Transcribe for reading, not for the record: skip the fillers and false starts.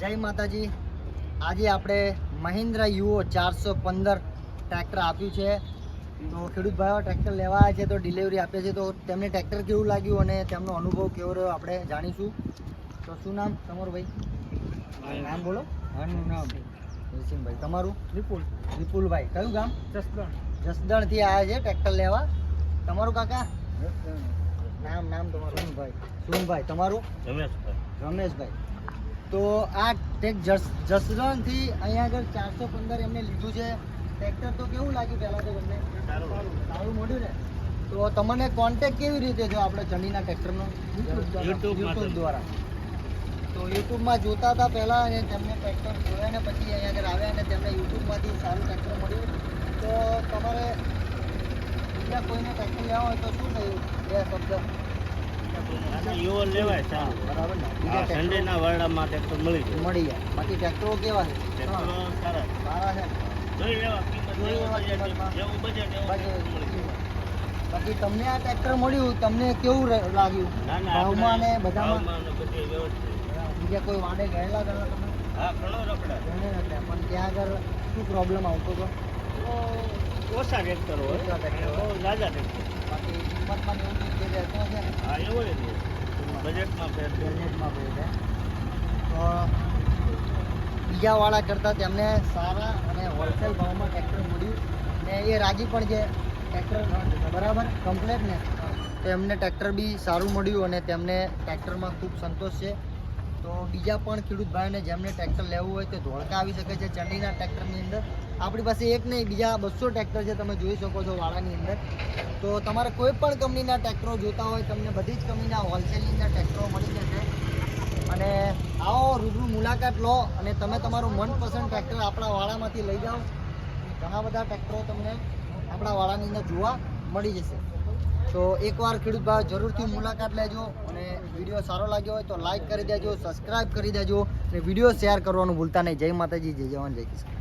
જય માતાજી। આજે આપણે મહિન્દ્રા યુઓ 415 ટ્રેક્ટર આપ્યું છે। તો ખેડૂત ભાઈઓ ટ્રેક્ટર લેવા આવ્યા છે તો ડિલિવરી આપે છે, તો તેમને ટ્રેક્ટર કેવું લાગ્યું અને તેમનો અનુભવ કેવો રહ્યો આપણે જાણીશું। તો શું નામ તમારું ભાઈ? નામ બોલો। મારું નામ જયસિંહભાઈ, તમારું? વિપુલભાઈ। કયું ગામ? જસદણથી આવ્યા છે ટ્રેક્ટર લેવા। તમારું કાકા? નામ તમારું? સુનભાઈ। તમારું? રમેશભાઈ। તો આ જસદણથી અહીંયા આગળ 415 એમને લીધું છે ટ્રેક્ટર, તો કેવું લાગ્યું પહેલાં તો તમને? સારું મળ્યું ને? તો તમને કોન્ટેક્ટ કેવી રીતે થયો આપણે ચંડીના ટ્રેક્ટરનો? યુટ્યુબ દ્વારા। તો યુટ્યુબમાં જોતા હતા પહેલાં અને તેમને ટ્રેક્ટર જોયા ને પછી અહીંયા આગળ આવ્યા અને તેમને યુટ્યુબમાંથી સારું ટ્રેક્ટર મળ્યું। તો તમારે બીજા કોઈને ટ્રેક્ટર લેવા હોય તો શું થયું? બે શબ્દ યુઓ લેવાય સારું, બરાબર ને? સન્ડેના વારડામાં ટ્રેક્ટર મળી જાય। બાકી ટ્રેક્ટરો કેવા છે? ટ્રેક્ટરો સારા છે ને? જોઈ લેવા, કિંમત જેવું બજેટ બાકી તમને આ ટ્રેક્ટર મળ્યું, તમને કેવું લાગ્યું ભાવમાં ને બધામાં? બીજા કોઈ વાડે ગયેલા હતા તમે? હા, ઘણો રખડા પણ ત્યાં આગળ શું પ્રોબ્લેમ આવતો હતો? ઓછા ટ્રેક્ટર હોય, બહુ ઝાઝા ટ્રેક્ટર, બાકી કિંમતમાં એવું જે રહેતો છે ને? હા, એવું જ બજેટમાં ફેર છે। તો બીજાવાળા કરતાં તેમને સારા અને હોલસેલ ભાવમાં ટ્રેક્ટર મળ્યું ને એ રાજી પણ છે ટ્રેક્ટર બરાબર કમ્પ્લેટ ને? તો એમને ટ્રેક્ટર બી સારું મળ્યું અને તેમને ટ્રેક્ટરમાં ખૂબ સંતોષ છે। તો બીજા પણ ખેડૂત ભાઈઓને જેમને ટ્રેક્ટર લેવું હોય તો ધોળકા આવી શકે છે ચંડીના ટ્રેક્ટરની અંદર। આપણી પાસે એક નહીં, બીજા 200 ટ્રેક્ટર છે, તમે જોઈ શકો છો વાળાની અંદર। તો તમારે કોઈ પણ કંપનીના ટ્રેક્ટરો જોતા હોય તમને બધી જ કંપનીના હોલસેલની અંદર ટ્રેક્ટરો મળી જશે। અને આવો રૂબરૂ મુલાકાત લો અને તમે તમારું મનપસંદ ટ્રેક્ટર આપણા વાળામાંથી લઈ જાઓ। ઘણા બધા ટ્રેક્ટરો તમને આપણા વાળાની અંદર જોવા મળી જશે। તો એકવાર ખેડૂત ભાઈ જરૂરથી મુલાકાત લેજો અને વિડીયો સારો લાગ્યો હોય તો લાઈક કરી દેજો, સબસ્ક્રાઈબ કરી દેજો અને વિડીયો શેર કરવાનું ભૂલતા નહીં। જય માતાજી, જય જવાન, જય કિસાન।